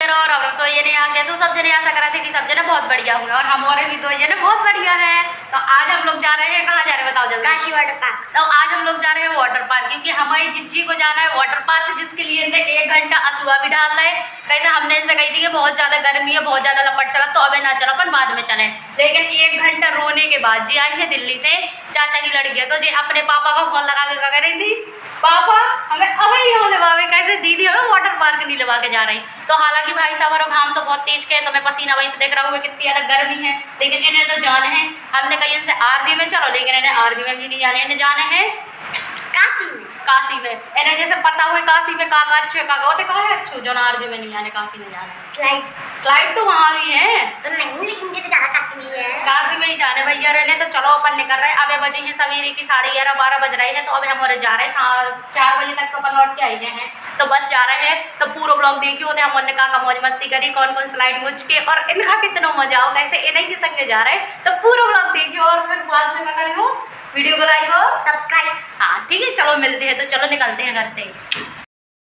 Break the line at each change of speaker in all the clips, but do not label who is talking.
और हम रसोई ने यहाँ कैसे सब जने आशा करा थे कि सब जने बहुत बढ़िया होगा और हमारे भी 2 जने बहुत बढ़िया है। तो आज हम लोग जा रहे हैं, कहाँ जा रहे हैं बताओ जल्दी? Kashi water park. तो आज हम लोग जा रहे हैं वाटर पार्क, क्योंकि हमारी जिज्जी को जाना है वाटर पार्क, जिसके लिए इन्हें 1 घंटा असुआ भी डाल रहे। कैसे हमने इनसे कही थी कि बहुत ज्यादा गर्मी है, बहुत ज्यादा लपट चला, तो अबे ना चलो अपन बाद में चले। लेकिन 1 घंटा रोने के बाद जी आई है दिल्ली से चाचा की लड़की है, तो जी अपने पापा का फोन लगा के कह रही थी पापा हमें अभी यहाँ लेवावे, कैसे दीदी हमें वाटर पार्क नहीं लेवा के जा रही। तो हालांकि भाई साहब और घाम तो बहुत तेज के, तो मैं पसीना वही से देख रहा हूँ कितनी ज्यादा गर्मी है, लेकिन इन्हें तो जाने हैं। हमने कही इनसे आरजी में चलो, लेकिन इन्हें आरजी में भी नहीं जाने, इन्हें जाने हैं काशी में। काशी में इन्हें जैसे पता हुए काशी में काका अच्छे काका होते कहा है अच्छू जो आरजी में नहीं जाने, काशी में जाना है। स्लाइड तो वहाँ भी है तो नहीं, लेकिन मुझे तो जाना काशी में है, काशी में ही जाने भैया रहने। तो चलो अपन निकल रहे हैं। अबे बजे हैं सवेरे की 11:30-12 बज रहे हैं, तो अभी हमारे जा रहे हैं 4 बजे तक तो अपन लौट के आई हैं। तो बस जा रहे हैं। तो पूरा ब्लॉग देखिए होते हमने कहा मौज मस्ती करी, कौन कौन स्लाइड मुझ के और इनका कितना मजा आओ, कैसे इन्हीं के संग जा रहे हैं। तो पूरा ब्लॉग देखिए और फिर बाद में क्या करें हो, वीडियो को लाइक और सब्सक्राइब। हाँ ठीक है, चलो मिलते हैं। तो चलो निकलते हैं घर से।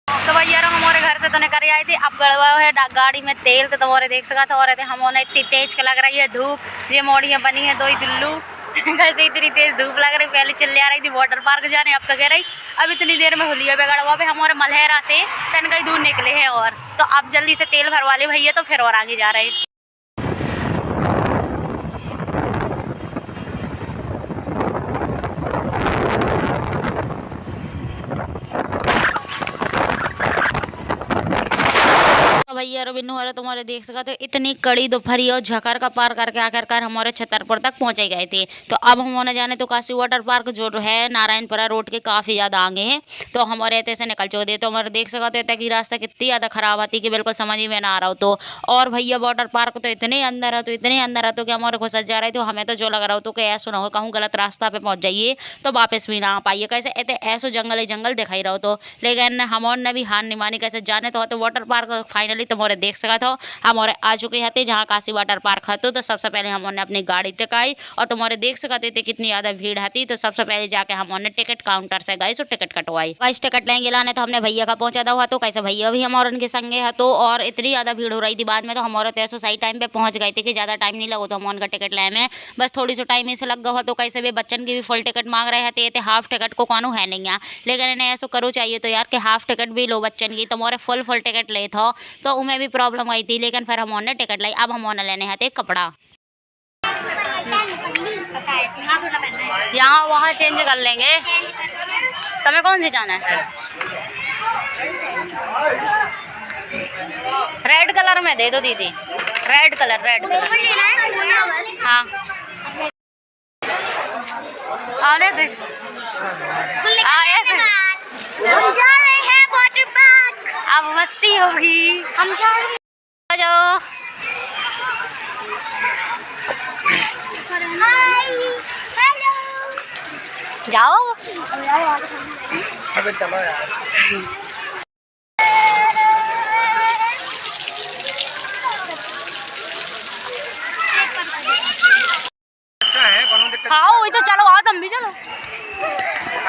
तो भैया हमारे घर से तो निकल आए थे, अब गड़वा है गाड़ी में तेल, तो तुम्हारे देख सका था। और हमने इतनी तेज लग रही है धूप, ये मोड़ियाँ बनी है 2 ही दुल्लू कैसे इतनी तेज धूप लग रही। पहले चिल्ले आ रही थी वाटर पार्क जाने, अब तो कह रही अब इतनी देर में हुलिया पे गड़वा पे हमारे मलहरा से तन कहीं दूर निकले हैं। और तो अब जल्दी से तेल भरवा ले भैया, तो फिर और आगे जा रहे हैं। भैया बिन्नू और तुम्हारे देख सका तो इतनी कड़ी दोपहरी और झकर का पार करके आखिरकार हमारे छतरपुर तक पहुंचे गए थे। तो अब हम जाने तो काशी वाटर पार्क जो है नारायणपुरा रोड के काफ़ी ज़्यादा आगे हैं। तो हमारे ऐसे से निकल चुके थे। तो हमारे देख सका तो इतना की रास्ता कितनी ज़्यादा खराब आती कि बिल्कुल समझ ही में ना आ रहा हो। तो और भैया वाटर पार्क तो इतने अंदर है, तो इतने अंदर है तो कि हमारे घुस जा रहे थे। हमें तो जो लग रहा हो तो कि ऐसा ना हो कहूँ गलत रास्ता पे पहुंच जाइए तो वापस भी ना आ पाइए, कैसे ऐसो जंगल ही जंगल दिखाई रहो। तो लेकिन हमने भी हार नहीं मानी, कैसे जाने तो वाटर पार्क फाइनली तुम्हारे देख सका था हमारे आ चुके थे जहाँ काशी वाटर पार्क हतो। तो सबसे पहले हमने अपनी गाड़ी टिकाई और तुम्हारे देख सकते थे कितनी ज्यादा भीड़ थी। तो सबसे पहले जाके हमने टिकट काउंटर से गए सो टिकट कटवाई। गाइस टिकट लेंगे लाने तो हमने भैया का पहुंचा था, तो कैसे भैया भी हमारे उनके संगे है। तो और इतनी ज्यादा भीड़ हो रही थी बाद में, तो हमारे तो सही टाइम पे पहुंच गए थे कि ज्यादा टाइम नहीं लगा। तो हम उनका टिकट ले में बस थोड़ी सी टाइम ऐसे लग गया। तो कैसे भी बच्चन की भी फुल टिकट मांग रहे थे, हाफ टिकट को कानू है नहीं, लेकिन इन्हें ऐसा करो चाहिए तो यार कि हाफ टिकट भी लो बच्चन की, तुम्हारे फुल टिकट ले था तो उन्हें भी प्रॉब्लम आई थी। लेकिन फिर हमने टिकट लाई। अब हमने लेने हैं कपड़ा, यहाँ वहाँ चेंज कर लेंगे। तुम्हें कौन सी जाना है? रेड कलर में दे दो दीदी, रेड कलर हाँ आने दे। ऐसे हम जा रहे हैं वाटर पार्क, अब मस्ती होगी। हम जा रहे हैं, जाओ जाओ अबे चलो यार। हाँ वही तो, चलो आओ तुम भी चलो।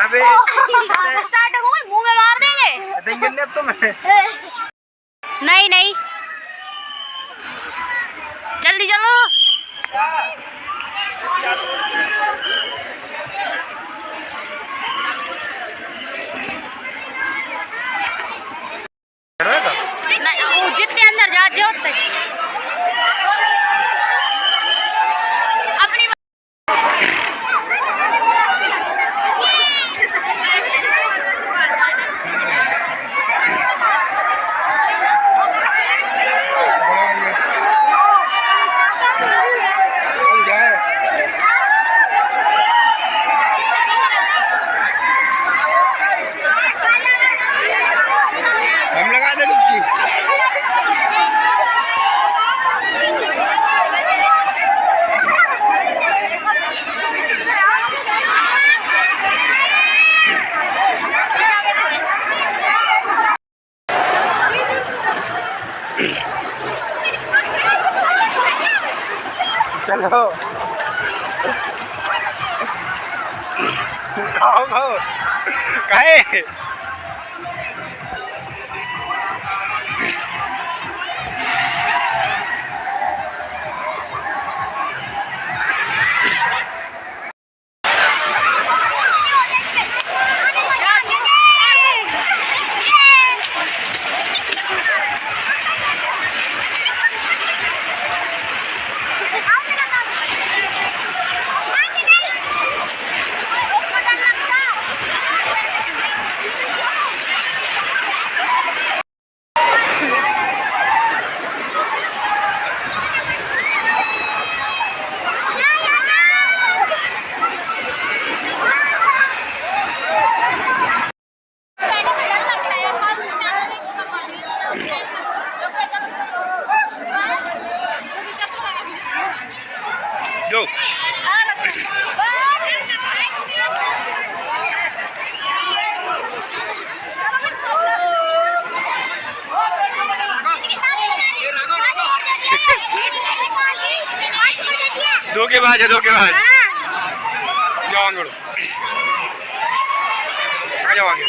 अबे स्टार्ट हो गई, मुंह में मार देंगे अब तुम। नहीं नहीं जल्दी चलो। नहीं जितने अंदर जा उतने अपनी
खाओ खाओ काहे जो धोखेबाज है धोखेबाज जाओ आगे बढ़ो आ जाओ आगे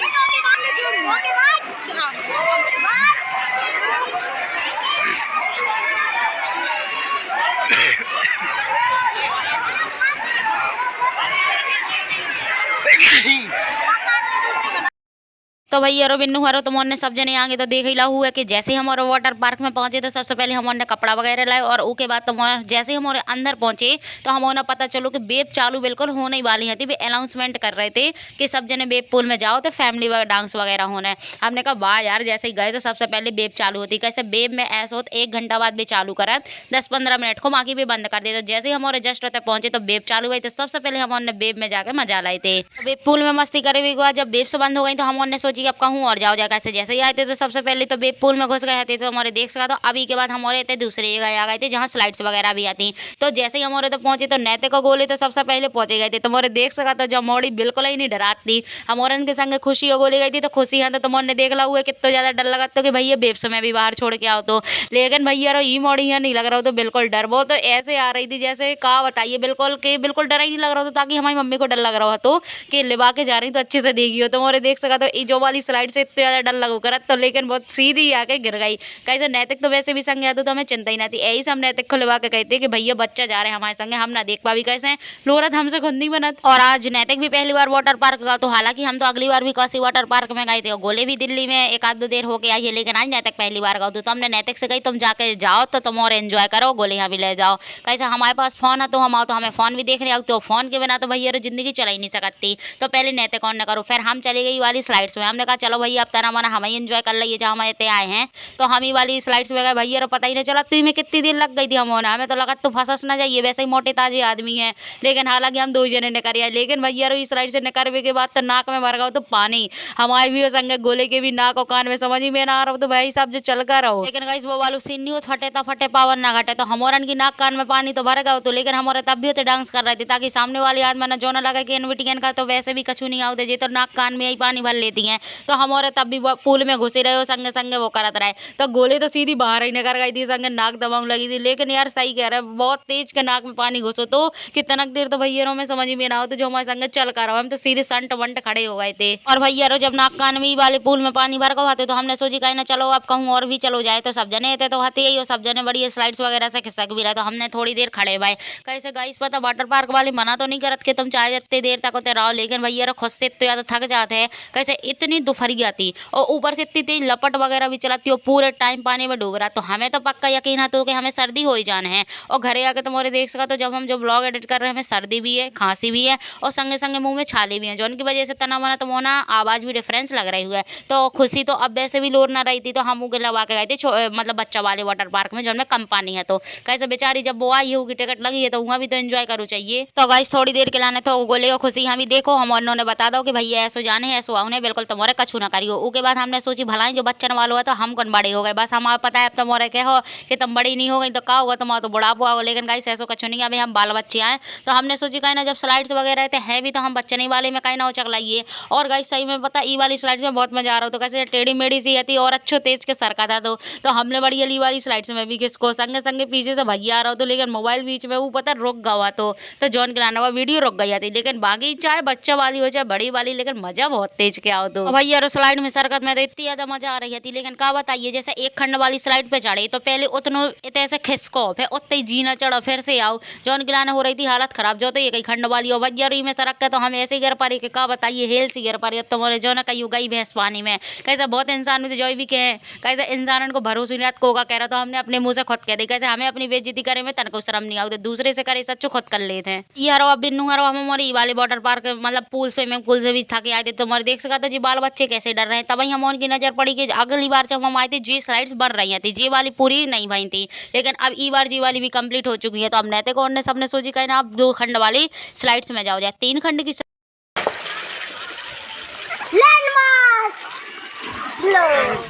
तो भैया रो बिन्नू हरो तो मोने सब जने आगे तो देख ही ला हुआ कि जैसे ही हमारे वाटर पार्क में पहुंचे तो सबसे पहले हमने कपड़ा वगैरह लाए और उसके बाद तो जैसे ही हमारे अंदर पहुंचे तो हमें पता चलो कि बेब चालू बिल्कुल होने ही वाली है थी। भी अनाउंसमेंट कर रहे थे कि सब जने बेब पूल में जाओ तो फैमिली डांस वगैरह होना है। हमने कहा वाह यार, जैसे ही गए तो सबसे पहले बेब चालू होती। कैसे बेब में ऐसा होता 1 घंटा बाद भी चालू करा 10-15 मिनट को बाकी भी बंद कर दिया। तो जैसे ही हमारे जस्ट होते पहुंचे तो बेब चालू हुई। तो सबसे पहले हमने बेब में जाकर मजा लाए थे। बेब पूल में मस्ती करे हुए बाद जब बेब से बंद हो गई तो हमने सोची कि अब कहूँ और जाओ कैसे। जैसे ही आए थे तो सबसे पहले तो बेब पूल में घुस गए थे तो हमारे देख सका। तो अभी के बाद हमारे थे दूसरी जगह आ गए थे जहाँ स्लाइड्स वगैरह भी आती। तो जैसे ही हमारे तो पहुंचे तो नैतिक को गोली तो सबसे पहले पहुंचे गए थे। तुम्हारे देख सका तो जब मोड़ी बिल्कुल ही नहीं डराती। हमारे उनके संग खुशी हो गोली गई थी तो खुशी है तो तुमने देख ला हुआ कितना ज्यादा डर लगा तो कि भैया बेब से मैं भी बाहर छोड़ के आओ तो। लेकिन भैया रो ई मोड़ी है नहीं लग रहा हो तो बिल्कुल डर। वो तो ऐसे आ रही थी जैसे कहा बताइए बिल्कुल कि बिल्कुल डर ही नहीं लग रहा था। ताकि हमारी मम्मी को डर लग रहा हो तो कि लिबा के जा रही तो अच्छे से देगी हो। तुम्हारे देख सका तो जो वाली स्लाइड से इतना ज्यादा डर लगो करा तो लेकिन बहुत सीधी आके गिर गई। कैसे नैतिक तो वैसे भी संग गया तो हमें चिंता ही ना थी। यही से हम नैतिक को लिवा के कहते कि भैया बच्चा जा रहे हैं हमारे संगे, हम ना देख पावी कैसे लोरत हमसे खुद नहीं बनत। और आज नैतिक भी पहली बार वाटर पार्क गया। तो हालांकि हम तो अगली बार भी काशी वाटर पार्क में गए थे और गोले भी दिल्ली में एक आध दो देर होके आई है। लेकिन आज नैतिक पहली बार गया तो हमने नैतिक से कही तुम जाके जाओ तो तुम और एंजॉय करो, गोले यहाँ भी ले जाओ। कैसे हमारे पास फोन है तो हम आओ तो हमें फोन भी देख रहे हो तो फोन के बिना तो भैया जिंदगी चला ही नहीं सकती। तो पहले नैतिक ऑन न करो। फिर हम चली गई वाली स्लाइड्स में। हमने कहा चलो भैया अब तना मना हम ही एंजॉय कर लीजिए जहाँ हम इतने आए हैं। तो हम ही वाली स्लाइड्स में गए भैया पता ही नहीं चला तुम में कितनी देर लग गई थी। हमें तो लगा तो फंस ना जाइए, वैसे ही मोटे ताजे आदमी हैं। लेकिन हालांकि हम 2 जने निकर आए। लेकिन भैया इस स्लाइड से निकलने के बाद तो नाक में भर गया तो पानी। हमारे भी संगे गोले के भी नाक और कान में समझ ही में ना आ रहा तो भाई साहब जो चल कर रहो। लेकिन गाइस वो वालों सीन नहीं फटे तो फटे पावर ना घटे। तो हमारन की नाक कान में पानी तो भर गया तो लेकिन हमारे तब भी होते डांस कर रहे थे ताकि सामने वाले आदमी ना जो ना लगा कि इनविटियन का तो वैसे भी कछु नहीं आओ जी तो नाक कान में ही पानी भर लेती हैं। तो हमारे तब भी पूल में घुसे रहे हो संगे संगे वो करत रहे। तो गोले तो सीधी बाहर ही निकल गई थी संगे नाक दबाव लगी थी। लेकिन यार सही कह रहा है बहुत तेज के नाक में पानी घुसो तो कितना देर तो भैया में समझ में ना हो तो जो हमारे संगे चल कर रहा हम तो सीधे संट वंट खड़े हो गए थे। और भैया जब नाक कान में वाले पूल में पानी भर गए थे तो हमने सोची कहीं ना चलो अब कहूँ और भी चलो जाए। तो सब जने थे तो हते ही सब जने बड़ी स्लाइड्स वगैरह से खिसक भी रहे। तो हमने थोड़ी देर खड़े भाई कैसे गाइस पता वाटर पार्क वाले मना तो नहीं करत कि तुम चाहे जितनी देर तक होते रहो। लेकिन भैया खुद से इतने ज्यादा थक जाते हैं। कैसे इतनी दोपहरी आती और ऊपर से इतनी तेज लपट वगैरह भी चलाती हो पूरे टाइम पानी में डूब रहा। तो हमें तो पक्का यकीन है तो कि हमें सर्दी हो ही जाना है। और घरे आके तुम्हारे देख सका तो जब हम जो ब्लॉग एडिट कर रहे हैं हमें सर्दी भी है, खांसी भी है और संगे संगे मुंह में छाले भी हैं जो उनकी वजह से तना मना तो मोना आवाज भी डिफरेंस लग रही हुआ है। तो खुशी तो अब वैसे भी लोर ना रही थी तो हम उगे लगा के गए थे मतलब बच्चा वाले वाटर पार्क में जो में कम पानी है। तो कैसे बेचारी जब वो आई होगी टिकट लगी है तो वहाँ भी तो एंजॉय करो चाहिए। तो गाइस थोड़ी देर के लाने तो गोले और खुशी हम ही देखो हम उन्होंने बता दो कि भैया ऐसो जाने ऐसो आओ बिल्कुल तुम मोरे कछु ना करियो। उसके बाद हमने सोची भलाई जो बच्चन वालों है तो हम कौन बड़े हो गए, बस हमारा पता है अब तो मोरे के हो कि तुम बड़ी नहीं हो गई तो क्या होगा, तुम्हारा तो बुढ़ापा होगा। लेकिन गाइस ऐसा कछु नहीं, अभी हम बाल बच्चे आए तो हमने सोची कहीं ना जब स्लाइड्स वगैरह रहते हैं भी तो हम बच्चे नहीं वाले में कहीं ना हो चकलाइए। और गाइस सही में पता ई वाली स्लाइड्स में बहुत मजा आ रहा हो, तो कैसे टेढ़ी मेढ़ी सी थी और अच्छो तेज के सरका था। तो हमने बड़ी अली वाली स्लाइड्स में भी किसको संगे संगे पीछे से भैया आ रहा हो, तो लेकिन मोबाइल बीच में वो पता रुक गवा तो जॉन गिलाना हुआ वीडियो रुक गई थी। लेकिन बाकी चाहे बच्चा वाली हो चाहे बड़ी वाली, लेकिन मजा बहुत तेज के आओ। तो भैया रो स्लाइड में सरकत में तो इतनी ज्यादा मजा आ रही थी। लेकिन क्या बताइए, जैसे एक खंड वाली स्लाइड पे चढ़े तो पहले उतनो ऐसे खिसको, फिर उतने ही जीना चढ़ो, फिर से आओ। जॉन गिलाना हो रही थी हालत खराब, जो तो ये कई खंड वाली हो भैया री में सरक के तो हम ऐसे ही गिर पा रही कि क्या बताइए हेल से गिर पा रही। अब तुम्हारे जो ना कहीं गई भैंस पानी में, कैसे बहुत इंसान जो भी कहे कैसे इंसान को भरोसे नहीं को कह रहा, तो हमने अपने मुंह से खुद कह दी कैसे हमें अपनी बेइज्जती करे में तनको शर्म नहीं आती, दूसरे से करे सच्चो खुद कर लेते हैं। ये हरो अब बिन्नू हरो हम हमारी वाले वाटर पार्क मतलब पूल स्विमिंग पूल से भी थके आए थे, तो हमारे देख सका तो जी बाल बच्चे कैसे डर रहे हैं। तभी हम उनकी नजर पड़ी कि अगली बार जब हम आए थे जी स्लाइड्स बन रही थी, जी वाली पूरी नहीं बनी थी, लेकिन अब ई बार जी वाली भी कंप्लीट हो चुकी है। तो अब नैतिक और ने सबने सोची कहीं ना आप 2 खंड वाली स्लाइड्स में जाओ, जाए 3 खंड की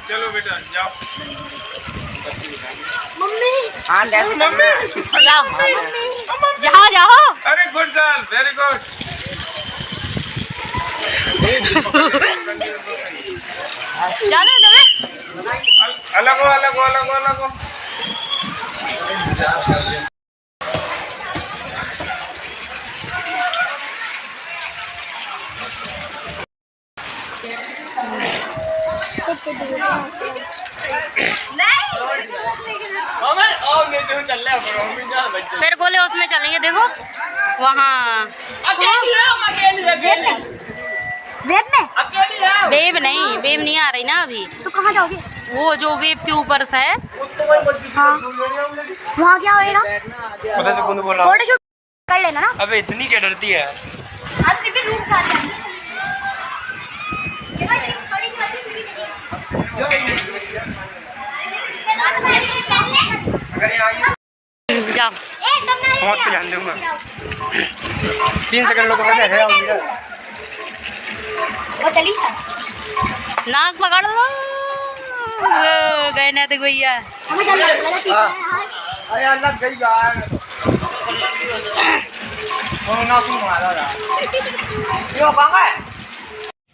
चलो बेटा जाओ।
मम्मी
हाँ मम्मी
जाओ जाओ।
अरे गुड गर्ल, वेरी गुड।
जाने दो
अलग हो अलग हो अलग हो अलग हो।
फिर बोले उसमें चलेंगे, देखो वहाँ वेब नहीं, वेब नहीं आ रही ना अभी।
तो कहाँ जाओगे?
वो जो वेब के ऊपर से है
हाँ वहाँ क्या होएगा?
पता से कौन बोला?
फोटो शूट कर लेना ना।
अबे इतनी क्या डरती है?
अब क्योंकि रूम का
जाओ।
मौत पे जान दूंगा। 3 सेकंड लो तो मैं है आऊंगा।
वो चली
नाक पकड़ लो। गए ना तो भैया।
हमें चल रहा
अरे अलग गई यार। वो ना तू मारा रहा। यो कहां है?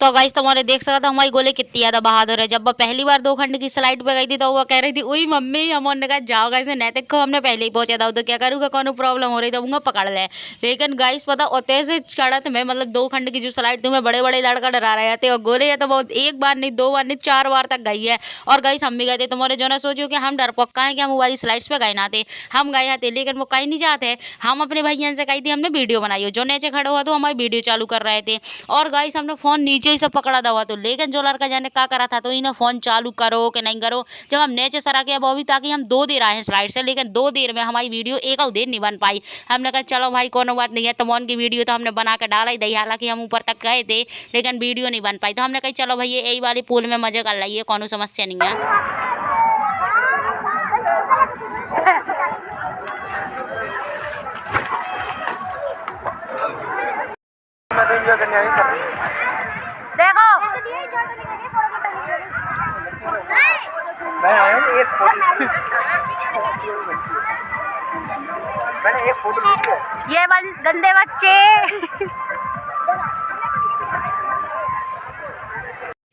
तो गाइस तुम्हारे देख सकते हमारी गोले कितनी ज्यादा बहादुर है। जब वो पहली बार 2 खंड की स्लाइड पे गई थी तो वो कह रही थी ओई मम्मी, हमने कहा जाओ गाइस नैतिक को हमने पहले ही पहुंचा था, तो क्या करूँगा कौन प्रॉब्लम हो रही तो पकड़ ले। लेकिन गाइस पता होते से चढ़त में मतलब 2 खंड की जो स्लाइड थी में बड़े बड़े लड़का डरा रहे थे, और गोले या तो बहुत 1 बार नहीं 2 बार नहीं 4 बार तक गई है। और गाइस हम भी गए थे। तुम्हारे जो ना सोचो कि हम डर पक्का है कि हम वाली स्लाइड्स पे गए ना थे, हम गए थे लेकिन वो कहीं नहीं जाते। हम अपने भैया से कही थी हमने वीडियो बनाई हो, जो नीचे खड़े हुआ तो हमारी वीडियो चालू कर रहे थे। और गाइस हमने फोन नीचे ही सब पकड़ा हुआ, तो लेकिन जो लड़का जाने क्या करा था तो इन्हें फोन चालू करो कि नहीं करो। जब हम नीचे सरा के वो भी ताकि हम 2 देर आए हैं स्लाइड से, लेकिन 2 देर में हमारी वीडियो एक देर नहीं बन पाई। हमने कहा चलो भाई कोनो बात नहीं है, तो मोन की वीडियो तो हमने बना के डाला ही दी, हालांकि हम ऊपर तक गए थे लेकिन वीडियो नहीं बन पाई। तो हमने कहा चलो भैया यही वाली पूल में मजे कर लाइए, कोनो समस्या नहीं है। देखो
मैं आया एक फोटो मैंने एक फोटो ली है।
ये वाली गंदे बच्चे।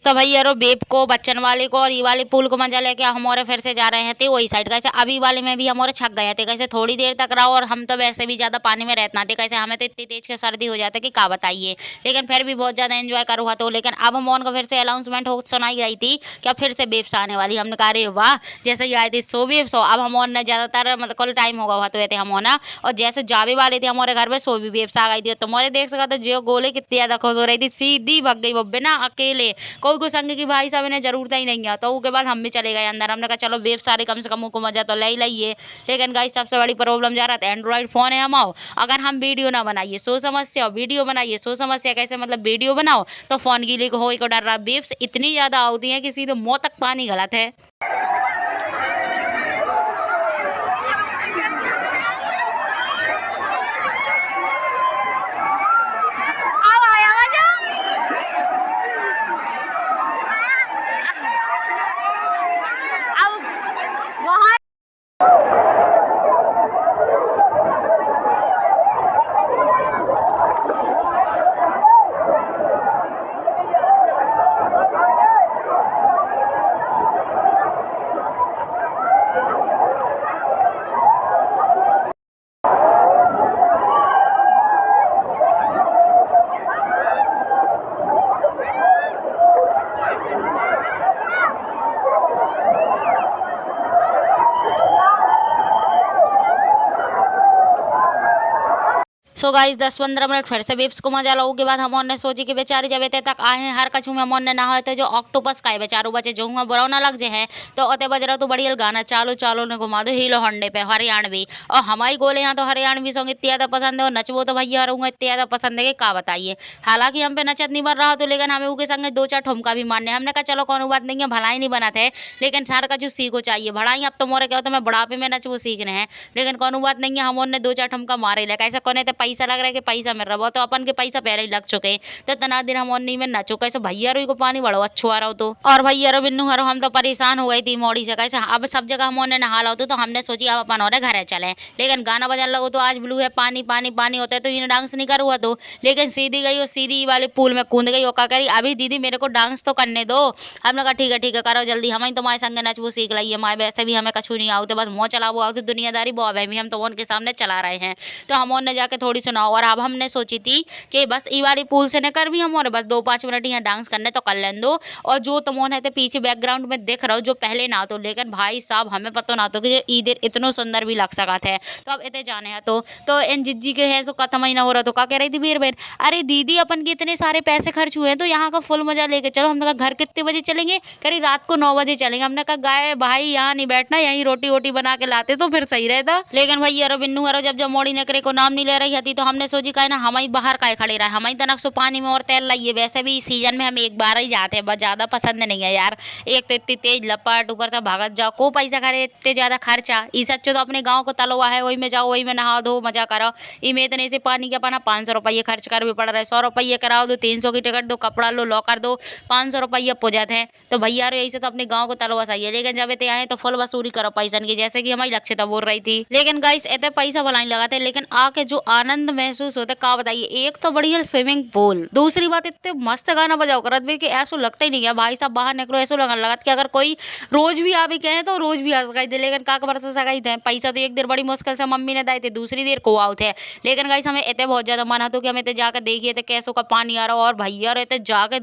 तो भैया रो बेब को बच्चन वाले को और ये वाले पुल को मजा लेके हम और फिर से जा रहे हैं थे वही साइड। कैसे अभी वाले में भी हम और छक गए थे, कैसे थोड़ी देर तक रहो, और हम तो वैसे भी ज्यादा पानी में रहना थे, कैसे हमें तो इतनी तेज के सर्दी हो जाती कि क्या बताइए, लेकिन फिर भी बहुत ज्यादा एंजॉय कर हुआ। तो लेकिन अब हम को फिर से अनाउंसमेंट हो सुनाई गई थी कि अब फिर से बेब्स आने वाली। हमने कहा अरे वाह, जैसे ही आए थे सो बेब्स हो, अब हम ने ज्यादातर मतलब कल टाइम होगा हुआ तो थे हम ना, और जैसे जावे वाले थे हमारे घर में सो भी बेब्स आ गई थी। तुम्हारे देख सका तो जो गोले कितनी ज्यादा खुश हो रही थी, सीधी भग गई वो बिना अकेले, कोई को संग की भाई साहब इन्हें जरूरत ही नहीं है। तो उसके बाद हम भी चले गए अंदर, हमने कहा चलो वेब सारे कम से कम को मजा तो ले ही लाइए। लेकिन गाइस सबसे बड़ी प्रॉब्लम जा रहा था एंड्रॉइड फोन है हमाओ, अगर हम वीडियो ना बनाइए सो समस्या, वीडियो बनाइए सो समस्या। कैसे मतलब वीडियो बनाओ तो फोन गीले को हो को डर रहा, वेब्स इतनी ज्यादा होती है कि सीधे मुंह तक पानी गलत है। सो गाइस 10-15 मिनट फिर से वेब्स को मजा लो के बाद हम ने सोची कि बेचारी जब इतने तक आए हैं हर कछु में हम ने नहाए तो जो ऑक्टोपस का है बेचारो बचे जो हुआ बुरा ना लग जे है तो अते बज रहा तो बढ़िया गाना चालो चालो ने घुमा दो हीलो हंडे पे हरियाणवी और हमारी गोले यहाँ तो हरियाणवी सॉन्ग इतनी ज़्यादा पसंद है और नचबो तो भैया रहूँगा इतनी ज़्यादा पसंद है कि का बताइए। हालांकि हम पे नचत नहीं बन रहा तो लेकिन हमें उसके संग 2-4 ठुमका भी मारने हमने कहा चलो कोनो बात नहीं है भलाई नहीं बना थे लेकिन सार का जो सीखो चाहिए भलाई अब तो मोरे क्या होता मैं बुढ़ापे में नचबो सीख रहे हैं लेकिन कोनो बात नहीं है हम उनने 2-4 ठुमका मारे ले कैसे कोने तो पैसा लग रहा है कि पैसा मिल रहा तो अपन के पैसा पहले ही लग चुके तो तना दिन हम उन्हीं में नचो कैसे भैया रो को पानी बड़ो अच्छो आ रहा तो और भैया रो बिन्नू हरो हम तो परेशान हो गई थी मोड़ी से कैसे अब सब जगह हम उन्हें नहा लो तो हमने सोची अब अपन और घर चले लेकिन गाना बजाने लगो तो आज ब्लू है पानी पानी पानी होता है तो इन्हें डांस नहीं कर हुआ तो लेकिन सीधी गई और सीधी वाले पूल में कूद गई और क्या करी अभी दीदी मेरे को डांस तो करने दो। हमने कहा ठीक है करो जल्दी हम तुम्हारे संग नचबो सीख रही है माए वैसे भी हमें कछु नहीं आओ तो बस मुँह चलाओ आओ तो दुनियादारी बहुत है भी हम तो उनके सामने चला रहे हैं तो हम उन्हें जाके थोड़ी सुनाओ और अब हमने सोची थी कि बस ई वाली पूल से न कर भी हम और बस 2-5 मिनट यहाँ डांस करने तो कर लें दो और जो तुम है तो पीछे बैकग्राउंड में देख रहे हो जो पहले ना तो लेकिन भाई साहब हमें पता ना तो कि ईदर इतना सुंदर भी लग सका थे तो अब इतने जाने हैं तो इन जिज्जी के है सो खत्म ही ना हो रहा तो क्या कह रही थी बीर बेर अरे दीदी अपन के इतने सारे पैसे खर्च हुए हैं तो यहाँ का फुल मजा लेके चलो। हमने कहा घर कितने बजे चलेंगे करी रात को 9 बजे चलेंगे। हमने कहा गाय भाई यहाँ नहीं बैठना यहीं रोटी वोटी बना के लाते तो फिर सही रहता लेकिन भैया रो बिन्नू हरो जब मोड़ी नकरे को नाम नहीं ले रही थी तो हमने सोची कहा ना हम ही बाहर का खड़े रहे हम ही तनक सो पानी में और तैर लाइए वैसे भी सीजन में हम एक बार ही जाते हैं बस ज्यादा पसंद नहीं है यार एक तो इतनी तेज लपट ऊपर से भागत जाओ को पैसा करे इतने ज्यादा खर्चा इस अच्छे तो अपने गाँव को तलवा है वही में जाओ वही में नहा दो मजा करो इमें इतने से पानी के अपना 500 रुपये खर्च कर भी पड़ रहा है 100 रुपये कराओ दो 300 की टिकट दो कपड़ा लो लॉकर दो 500 रुपये पुजत है तो भैया यही से तो अपने गाँव को तलवा सही है लेकिन जब इतने आए तो फुल वसूली करो पैसा की जैसे कि हमारी लक्ष्यता बोल रही थी लेकिन गाइस इतने पैसा भलाई लगाते लेकिन आके जो आनंद महसूस होता है का बताइए। एक तो बढ़िया स्विमिंग पूल दूसरी बात इतने मस्त गाना बजाओ करत भी कि ऐसा लगता ही नहीं है भाई साहब बाहर निकलो ऐसा लगने लगा कि अगर कोई रोज भी आ भी कहे तो रोज भी आ सका थे लेकिन का बरसा सका थे पैसा तो एक देर बड़ी मुश्किल से मम्मी ने दाए थे दूसरी देर को आउट है लेकिन गाइस हमें इतने बहुत ज्यादा मन तो कि हम इतने जाकर देखिए थे कैसों का पानी आ रहा और भैया रहते जाकर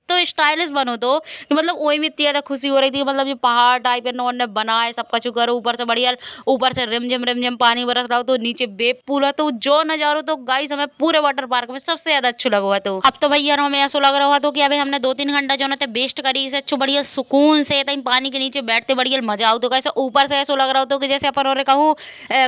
तो स्टाइलिश बनो तो कि मतलब वही में इतनी ज्यादा खुशी हो रही थी मतलब ये पहाड़ टाइप ने बनाए सब कुछ करो ऊपर से बढ़िया ऊपर से रिमझिम पानी बरस रहा हो तो नीचे बेब पूरा तो जो नजारो तो गाइस हमें पूरे वाटर पार्क में सबसे ज्यादा अच्छा लगा हुआ तो अब तो भैया हमें ऐसा लग रहा तो कि अभी हमने 2-3 घंटा जो ना वेस्ट करी इसे अच्छो बढ़िया सुकून से पानी के नीचे बैठते बढ़िया मजा आओ तो कैसे ऊपर से ऐसा लग रहा हो कि जैसे अपन और कहूँ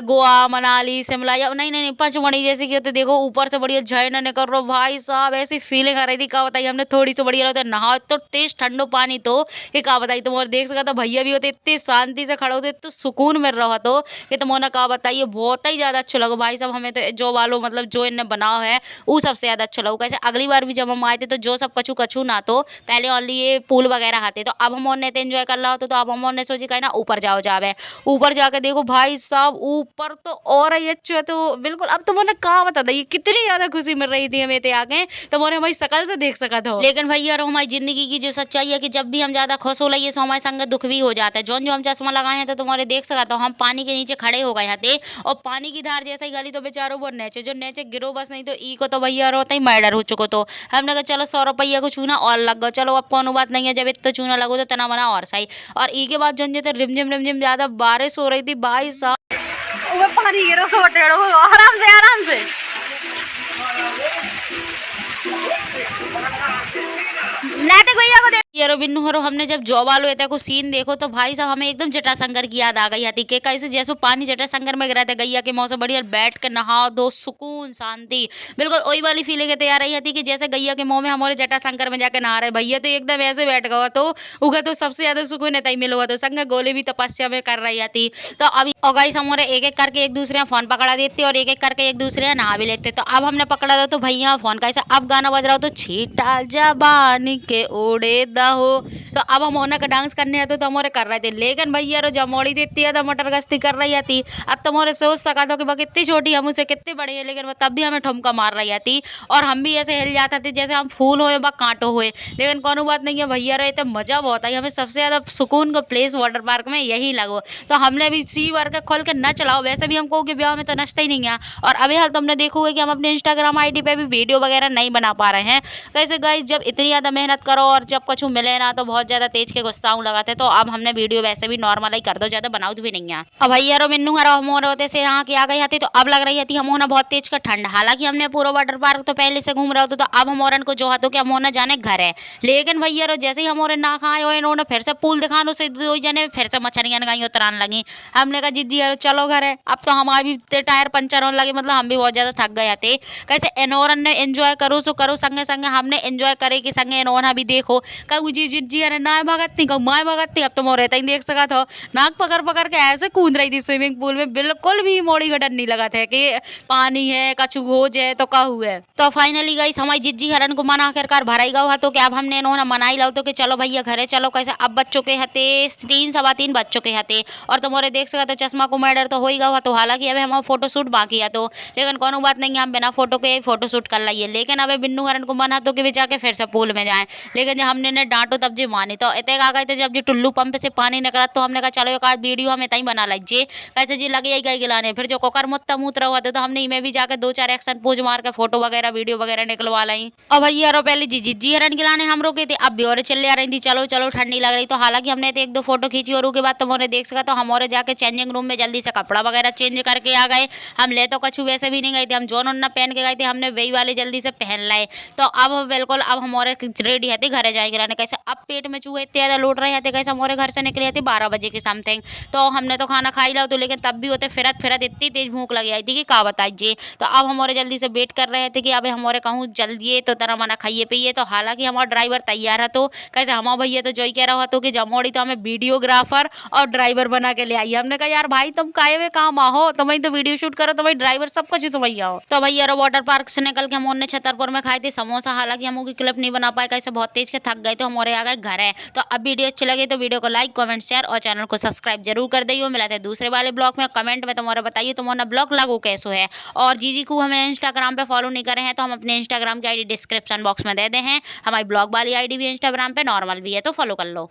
गोवा मनाली शिमला या नहीं पंचमढ़ी जैसे कि होते देखो ऊपर से बढ़िया झरना निकल रहा भाई साहब ऐसी फीलिंग आ रही थी क्या बताइए। हमने थोड़ी सी बढ़िया रहते नहा तो तेज ठंडो पानी तो कि क्या बताइए तुम और देख सका तो भैया भी होते इतनी शांति से खड़े होते तो सुकून मिल रहा तो कि तुमने कहा बताइए बहुत ही ज्यादा अच्छा लगा भाई साहब हमें तो जो वालों मतलब जो इन्हें बनाओ है वो सबसे ज्यादा अच्छा लगा। कैसे अगली बार भी जब हम आए थे तो जो सब कछु ना तो पहले ओनली ये पूल वगैरह आते तो अब हम उन्हें एंजॉय कर रहा होता तो अब हम उन्हें सोची कहीं ना ऊपर जाओ जावे ऊपर जाके देखो भाई साहब ऊपर तो और ही अच्छा है तो बिल्कुल अब तो मैंने कहा बता दी कितनी ज्यादा खुशी मिल रही थी हमें आगे तो मैंने भाई शकल से देख सका था लेकिन भैया हमारी जिंदगी की जो सच्चाई है कि जब भी हम ज्यादा खुश हो रही है तो हमारे संग दुख भी हो जाता है। जो हम चश्मा लगाए हैं तो तुम्हारे देख सका तो हम पानी के नीचे खड़े हो गए थे और पानी की धार जैसे ही गली तो बेचारों वो नीचे जो नीचे गिरो बस नहीं तो ई को तो भैया होता ही मर्डर हो चुको तो हमने कहा चलो 100 रुपया को चूना और लग गो चलो अब कोनो बात नहीं है जब इतना चूना लगो तो तना बना और सही और ई के बाद जो रिमझिम ज्यादा बारिश हो रही थी भाई साहब पानी गिरो सो टेढ़ो आराम से नैतिक भैया को यारो बिन्नू हरो हमने जब जॉब वालो ऐसा को सीन देखो तो भाई साहब हमें एकदम जटाशंकर की याद आ गई थी कि कैसे जैसे पानी जटाशंकर में गिरा था गैया के मौसम बढ़िया बैठ के नहा दो सुकून शांति बिल्कुल वही वाली फीलिंग तैयार रही थी कि जैसे गैया के मुंह में हमारे जटाशंकर में जाके नहा रहे भैया तो एकदम ऐसे बैठ गया तो उगा तो सबसे ज्यादा सुकून है मिलो हुआ तो संग गोले भी तपस्या में कर रही थी तो अभी और गाइस हमारे एक एक करके एक दूसरे फोन पकड़ा देते और एक एक करके एक दूसरे नहा भी लेते तो अब हमने पकड़ा दो तो भैया फोन कैसे अब गाना बज रहा हो तो छीटा जबानी के ओढ़े हो तो अब हम ओना का डांस करने आते तो हमारे कर रहे थे लेकिन भैया रो जमोड़ी थी इतनी ज्यादा मटर गश्ती कर रही थी अब तो हमारे सोच सका था कि बा कितनी छोटी हम उसे कितनी बड़ी है लेकिन तब भी हमें ठुमका मार रही थी और हम भी ऐसे हिल जाते थे जैसे हम फूल हुए बा कांटो हुए लेकिन कोनो बात नहीं है भैया रहे तो मजा बहुत आई हमें सबसे ज्यादा सुकून को प्लेस वाटर पार्क में यही लगो तो हमने भी सी भर के खोल के न चलाओ वैसे भी हमको कि ब्याह में तो नचता ही नहीं है और अभी हाल तुमने देखोगे कि हम अपने इंस्टाग्राम आईडी पे भी वीडियो वगैरह नहीं बना पा रहे हैं। कैसे गाइस जब इतनी ज्यादा मेहनत करो और जब कुछ मिले ना तो बहुत ज्यादा तेज के गुस्साऊ लगाते, तो अब हमने वीडियो वैसे भी नॉर्मल ही कर दो, ज्यादा बनाउत भी नहीं है। अब भैया रो मिन्नू हरो हम होते से यहाँ के आ गई थी, तो अब लग रही थी हम होना बहुत तेज का ठंड। हालांकि हमने पूरा वाटर पार्क तो पहले से घूम रहे होते, तो अब हम को जो हाथों कि हम होना जाने घर है। लेकिन भैया रो जैसे ही हम ना खाए हुए इन्होंने फिर से पूल दिखाने से दो जने फिर से मछलियां गई उतरान लगी। हमने कहा जीजी यार चलो घर है, अब तो हमारे भी टायर पंचर होने लगे, मतलब हम भी बहुत ज्यादा थक गए थे। कैसे इनोरन ने एंजॉय करो सो करो, संगे संगे हमने एंजॉय करे कि संगे इनोरन भी देखो। कहूँ जी जीजी अरे ना भगत कहूँ माए भगत अब तो मोरे ही देख सका था, नाक पकड़ पकड़ के ऐसे कूद रही थी स्विमिंग पूल में, बिल्कुल भी मोड़ी का डर नहीं लगा था कि पानी है कछु हो जाए तो कहू है। तो फाइनली गई हमारी जिज्जी हरन को मना कर भराई गौ तो कि अब हमने इन्होंने मनाई लो तो कि चलो भैया घरे चलो। कैसे अब बच्चों के हते 3 सवा 3 बच्चों के हते, और तुम्हारे देख सका तो चश्मा को मैडर तो हो ही गया। तो हालांकि अब हमारा फोटो शूट बाकी है, तो लेकिन कोनो बात नहीं, हम बिना फोटो के फोटो शूट कर लाइए। लेकिन अब बिन्नू हरन को मना तो कि वे जाके फिर से पूल में जाए, लेकिन जब हमने ने डांटो तब जी मानी। तो इतने आ गए थे जब जो टुल्लू पंप से पानी निकला, तो हमने कहा चलो एक आध वीडियो हम इतना ही बना लीजिए। कैसे जी लगे ही गए गिलाने, फिर जो कोकर मुत्ता मूत्र हुआ तो हमने इमें भी जाकर 2-4 एक्शन पोज मार के फोटो वगैरह वीडियो वगैरह निकलवा लाई। और भैया रो पहले जी हरन गिलाने हम रोके थे, अब भी और चले आ रही थी चलो चलो ठंडी लग रही। तो हालांकि हमने 1-2 फोटो खींची और उसके बाद तुमने देख सका तो हमारे जाके चेंजिंग रूम में जल्दी से कपड़ा वगैरह चेंज करके आ गए। हम ले तो कछु वैसे भी नहीं गए थे, हम जोन उन्ना पहन के गए थे, हमने वही वाले जल्दी से पहन लाए। तो अब बिल्कुल अब हमारे रेडी है घरे जाए गिराने। कैसे अब पेट में चूहे इतने ज्यादा लौट रहे थे, कैसे हमारे घर से निकले थे 12 बजे के समथिंग। तो हमने तो खाना खा ही लो, तो लेकिन तब भी होते फिरत फिरत इतनी तेज भूख लगी आई थी कि का बताइए। तो अब हमारे जल्दी से वेट कर रहे थे कि अब हमारे कहूँ जल्दी तो तरह मना खाइए पिए। तो हालांकि हमारा ड्राइवर तैयार है, तो कैसे हमारा भैया तो जो ही कह रहा तो कि जमोड़ी तो हमें वीडियोग्राफर और ड्राइवर बना के ले आइए। हमने कहा यार भाई तुम काहे हुए काम आहो, तुम्हें तो वीडियो शूट करो, तुम्हें ड्राइवर सब कुछ तुम आओ। तो भैया वाटर पार्क से निकल के हमने छतरपुर में खाए थे समोसा। हालांकि हम की क्लिप नहीं बना पाए, कैसे बहुत तेज के थक गए तो हमारे आ गए घर है। तो अब वीडियो अच्छी लगी तो वीडियो को लाइक कमेंट शेयर और चैनल को सब्सक्राइब जरूर कर दियो। मिलाते हैं दूसरे वाले ब्लॉग में, कमेंट में तुम्हारा बताइए तुम्हारा ब्लॉग लागू कैसो है। और जीजी को हमें इंस्टाग्राम पे फॉलो नहीं करे हैं, तो हम अपने इंस्टाग्राम की आईडी डिस्क्रिप्शन बॉक्स में दे दे हैं। हमारी ब्लॉग वाली आईडी भी इंस्टाग्राम पे नॉर्मल भी है, तो फॉलो कर लो।